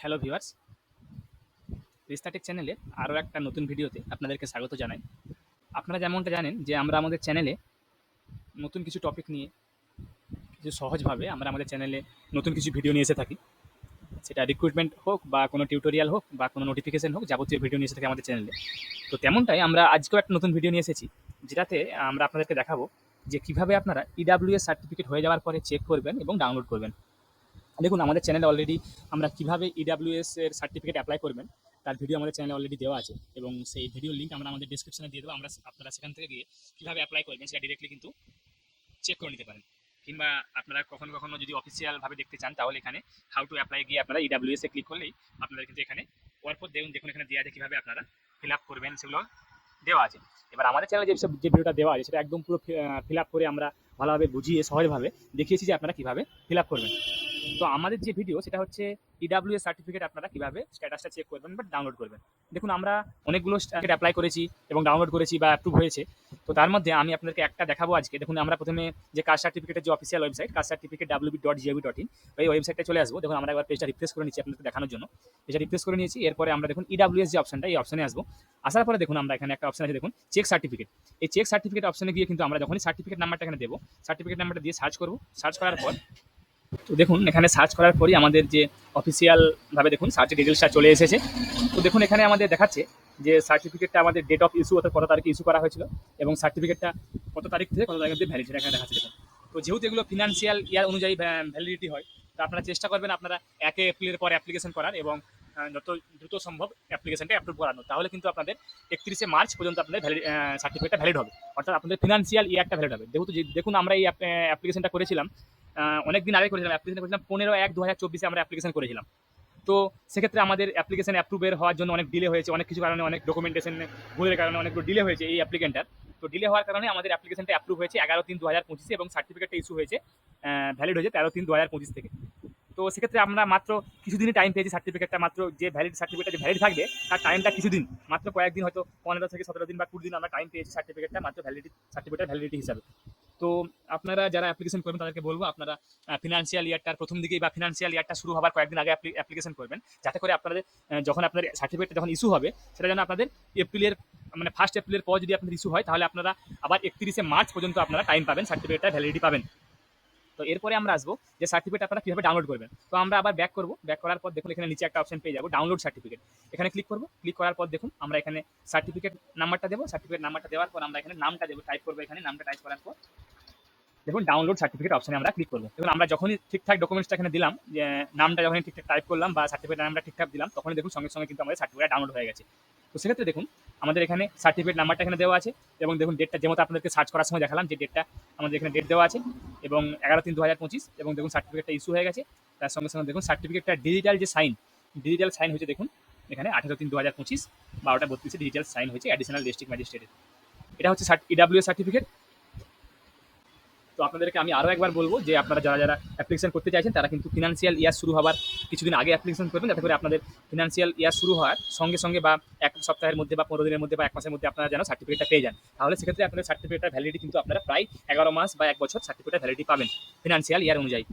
Hello viewers, রিস্তাটেক চ্যানেলের আরও একটা নতুন ভিডিওতে আপনাদেরকে স্বাগত জানাই। আপনারা যেমনটা জানেন যে আমরা আমাদের চ্যানেলে নতুন কিছু টপিক নিয়ে কিছু সহজভাবে আমরা আমাদের চ্যানেলে নতুন কিছু ভিডিও নিয়ে এসে থাকি। সেটা রিক্রুটমেন্ট হোক বা কোনো টিউটোরিয়াল হোক বা কোনো নোটিফিকেশন হোক, যাবতীয় ভিডিও নিয়ে এসে থাকি আমাদের চ্যানেলে। তো তেমনটাই আমরা আজকেও একটা নতুন ভিডিও নিয়ে এসেছি, যেটাতে আমরা আপনাদেরকে দেখাবো যে কীভাবে আপনারা ইডাব্লিউএস সার্টিফিকেট হয়ে যাওয়ার পরে চেক করবেন এবং ডাউনলোড করবেন। দেখুন, আমাদের চ্যানেলে অলরেডি আমরা কীভাবে ইডাব্লিউএস এর সার্টিফিকেট অ্যাপ্লাই করবেন তার ভিডিও আমাদের চ্যানেলে অলরেডি দেওয়া আছে, এবং সেই ভিডিওর লিঙ্ক আমরা আমাদের ডিসক্রিপশনে দিয়ে দেবো। আপনারা সেখান থেকে গিয়ে কীভাবে অ্যাপ্লাই করবেন সেটা ডিরেক্টলি কিন্তু চেক করে নিতে পারেন। কিংবা আপনারা কখনো কখনো যদি অফিসিয়ালভাবে দেখতে চান, তাহলে এখানে হাউ টু অ্যাপ্লাই গিয়ে আপনারা ইডাব্লিউএস এ ক্লিক করলেই আপনাদের কিন্তু এখানে পরপর দেখুন এখানে দেওয়া আছে কীভাবে আপনারা ফিল আপ করবেন, সেগুলো দেওয়া আছে। এবার আমাদের চ্যানেলে যে ভিডিওটা দেওয়া আছে সেটা একদম পুরো ফিল আপ করে আমরা ভালোভাবে বুঝিয়ে সহজভাবে দেখিয়েছি যে আপনারা কীভাবে ফিল আপ করবেন। তো আমাদের যে ভিডিও সেটা হচ্ছে ইডাব্লিউএস সার্টিফিকেট আপনারা কীভাবে স্ট্যাটাসটা চেক করবেন বা ডাউনলোড করবেন। দেখুন, আমরা অনেকগুলো সার্টিফিকেট অ্যাপ্লাই করেছি এবং ডাউনলোড করেছি বা অ্যাপ্রুভ হয়েছে। তো তার মধ্যে আমি আপনাদেরকে একটা দেখাবো আজকে। দেখুন, আমরা প্রথমে যে কাস্ট সার্টিফিকেটের যে official website caste certificate wp.gov.in, ওই ওয়েবসাইটে চলে আসবো। দেখুন, আমরা একবার পেজটা রিফ্রেশ করে নিচ্ছি আপনাদেরকে দেখানোর জন্য। পেজটা রিফ্রেশ করে নিয়েছি। এরপরে আমরা দেখুন ইডাব্লিউএস যে অপশনটা, এই অপশনে আসবো। আসার পরে দেখুন আমরা এখানে একটা অপশন আছে, দেখুন চেক সার্টিফিকেট। এই চেক সার্টিফিকেট অপশনে গিয়ে কিন্তু আমরা যখনই সার্টিফিকেট নাম্বারটা এখানে দেবো, সার্টিফিকেট নাম্বারটা দিয়ে সার্চ করবো। সার্চ করার পর তো দেখুন এখানে সার্চ করার পরই আমাদের যে অফিসিয়ালভাবে দেখুন সার্চের ডিটেলসটা চলে এসেছে। তো দেখুন এখানে আমাদের দেখাচ্ছে যে সার্টিফিকেটটা আমাদের ডেট অফ ইস্যু অর্থাৎ কত তারিখে ইস্যু করা হয়েছিল এবং সার্টিফিকেটটা কত তারিখ থেকে কত তারিখ অবধি ভ্যালিড, সেটা এখানে দেখাচ্ছে। দেখুন, তো যেহেতু এগুলো ফিনান্সিয়াল ইয়ার অনুযায়ী ভ্যালিডিটি হয়, তো আপনারা চেষ্টা করবেন আপনারা 1 এপ্রিলের পর অ্যাপ্লিকেশন করার এবং যত দ্রুত সম্ভব অ্যাপ্লিকেশনটা অ্যাপ্রুভ করানো। তাহলে কিন্তু আপনাদের 31শে মার্চ পর্যন্ত আপনাদের সার্টিফিকেটটা ভ্যালিড হবে, অর্থাৎ আপনাদের ফিনান্সিয়াল ইয়ারটা ভ্যালিড হবে। দেখুন আমরা এই অ্যাপ্লিকেশনটা করেছিলাম অনেক দিন আগে করেছিলাম। অ্যাপ্লিকেশন করেছিলাম 15/1/2024 আমরা অ্যাপ্লিকেশন করেছিলাম। তো সেক্ষেত্রে আমাদের অ্যাপ্লিকেশন অ্যাপ্রুভের হওয়ার জন্য অনেক ডিলে হয়েছে, অনেক কিছু কারণে, অনেক ডকুমেন্টেশন ভুলের কারণে অনেকগুলো ডিলে হয়েছে এই অ্যাপ্লিকেন্টটার। তো ডিলে হওয়ার কারণে আমাদের অ্যাপ্লিকেশনটা অ্যাপ্রুভ হয়েছে 11/3/2025 এবং সার্টিফিকেটটা ইস্যু হয়েছে ভ্যালিড হয়েছে 13/3/2025 থেকে। তো সেক্ষেত্রে আমরা মাত্র কিছুদিনই টাইম পেয়েছি। সার্টিফিকেটটা মাত্র যে সার্টিফিকেটটা যে ভ্যালিড থাকবে তার টাইমটা কিছুদিন, মাত্র কয়েকদিন, হয়তো 15 থেকে 17 দিন বা 20 দিন আমরা টাইম পেয়েছি সার্টিফিকেটটা মাত্র সার্টিফিকেটের ভ্যালিডিটি হিসাবে। তো আপনারা যারা অ্যাপ্লিকেশন করবেন তাদেরকে বলবো আপনারা ফিনান্সিয়াল ইয়ারটার প্রথম দিকেই বা ফিনান্সিয়াল ইয়ারটা শুরু হওয়ার কয়েকদিন আগে অ্যাপ্লিকেশন করবেন, যাতে করে আপনাদের যখন আপনার সার্টিফিকেটটা যখন ইস্যু হবে সেটা যেন আপনাদের এপ্রিলের 1 এপ্রিলের পর যদি আপনাদের ইস্যু হয়, তাহলে আপনারা আবার 31শে মার্চ পর্যন্ত আপনারা টাইম পাবেন, সার্টিফিকেটটা ভ্যালিডিটি পাবেন। তো এরপরে আমরা আসবো যে সার্টিফিকেট আপনারা কীভাবে ডাউনলোড করবেন। তো আমরা আবার ব্যাক করবো। ব্যাক করার পর দেখুন এখানে নিচে একটা অপশন পেয়ে যাবো, ডাউনলোড সার্টিফিকেট। এখানে ক্লিক করবো। ক্লিক করার পর দেখুন আমরা এখানে সার্টিফিকেট নাম্বারটা দেবো। সার্টিফিকেট নাম্বারটা দেওয়ার পর আমরা এখানে নামটা দেবো, টাইপ করবো। এখানে নামটা টাইপ করার পর দেখুন ডাউনলোড সার্টিফিকেট অপশনে আমরা ক্লিক করবো। দেখুন আমরা যখনই ঠিকঠাক ডকুমেন্টসটা এখানে দিলাম, যে নামটা যখনই ঠিকঠাক টাইপ করলাম বা সার্টিফিকেট নামটা ঠিকঠাক দিলাম, তখনই দেখুন সঙ্গে সঙ্গে কিন্তু আমাদের সার্টিফিকেট ডাউনলোড হয়ে গেছে। তো সেক্ষেত্রে দেখুন আমাদের এখানে সার্টিফিকেট নাম্বারটা এখানে দেওয়া আছে এবং দেখুন ডেটটা যেমন আপনাদেরকে সার্চ করার সময় দেখালাম, যে ডেটটা আমাদের এখানে ডেট দেওয়া আছে এবং 11/3/2025 এবং দেখুন সার্টিফিকেটটা ইস্যু হয়ে গেছে। তার সঙ্গে সঙ্গে দেখুন সার্টিফিকেটটা ডিজিটাল সাইন হয়েছে। দেখুন এখানে 18/3/2025 12:32 ডিজিটাল সাইন হয়েছে অ্যাডিশনাল ডিস্ট্রিক্ট ম্যাজিস্ট্রেটের। এটা হচ্ছে ইডাব্লিউএস সার্টিফিকেট। তো আপনাদেরকে আমি আরও একবার বলবো যে আপনারা যারা অ্যাপ্লিকেশন করতে চাইছেন তারা কিন্তু ফিনান্সিয়াল ইয়ার শুরু হওয়ার কিছুদিন আগে অ্যাপ্লিকেশন করবেন, যাতে করে আপনাদের ফিনান্সিয়াল ইয়ার শুরু হওয়ার সঙ্গে সঙ্গে বা 1 সপ্তাহের মধ্যে বা 15 দিনের মধ্যে বা 1 মাসের মধ্যে আপনারা যেন সার্টিফিকেটটা পেয়ে যান। তাহলে সেক্ষেত্রে আপনাদের সার্টিফিকেটের ভ্যালিডিটি কিন্তু আপনারা প্রায় 11 মাস বা 1 বছর সার্টিফিকেটের ভ্যালিডিটি পাবেন ফিনান্সিয়াল ইয়ার অনুযায়ী।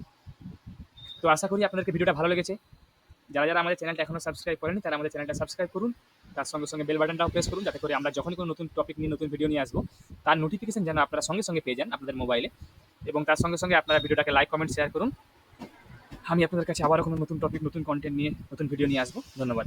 তো আশা করি আপনাদেরকে ভিডিওটা ভালো লেগেছে। যারা আমাদের চ্যানেলটা এখনও সাবস্ক্রাইব করেনি তারা আমাদের চ্যানেলটা সাবস্ক্রাইব করুন। তার সঙ্গে সঙ্গে বেল বাটনটাও প্রেস করুন, যাতে করে আমরা যখনই কোনো নতুন টপিক নিয়ে নতুন ভিডিও নিয়ে আসবো তার নোটিফিকেশন যেন আপনারা সঙ্গে সঙ্গে পেয়ে যান আপনাদের মোবাইলে। এবং তার সঙ্গে সঙ্গে আপনারা ভিডিওটাকে লাইক, কমেন্ট, শেয়ার করুন। আমি আপনাদের কাছে আবারও কোনো নতুন টপিক, নতুন কন্টেন্ট নিয়ে নতুন ভিডিও নিয়ে আসবো। ধন্যবাদ।